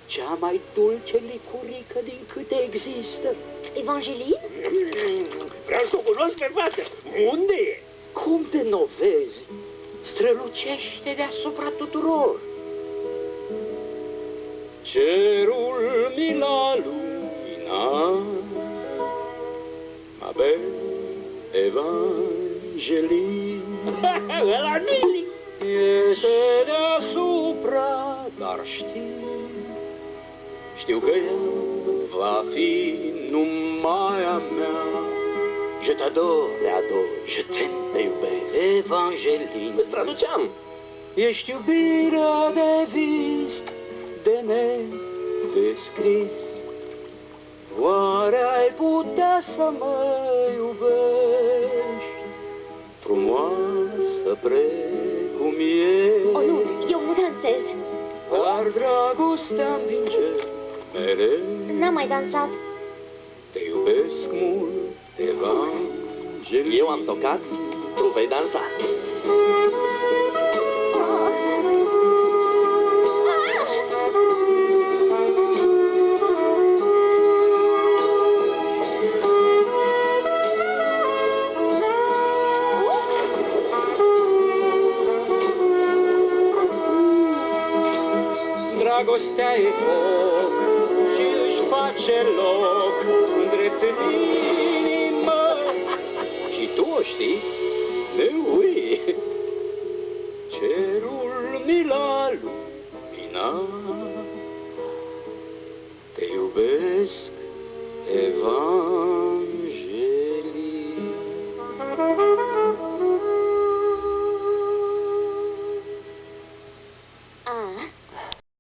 cea mai dulce licurică din câte există. Evangeline? Vreau să o cunosc pe față. Unde e? Cum de n-o vezi? Strălucește deasupra tuturor. Cerul mi l-a luminat, ma belle Evangeline. Ăla nu-i Este deasupra, dar știu că ea va fi numai a mea. Je t'adore, je t'aime, te iubesc, Evangeline. traduceam. Ești iubirea de vis, de nedescris. Oare ai putea să mă iubești, frumoasă precum ești? Oh, nu, eu nu dansez. Dar dragostea învinge mereu. N-am mai dansat. Te iubesc mult, Evangeline. Eu am tocat, tu vei dansa. Dragostea e foc și își face loc drept în inimă. Și tu o știi? Nu ui. Cerul mi l-a luminat. Te iubesc, Evan.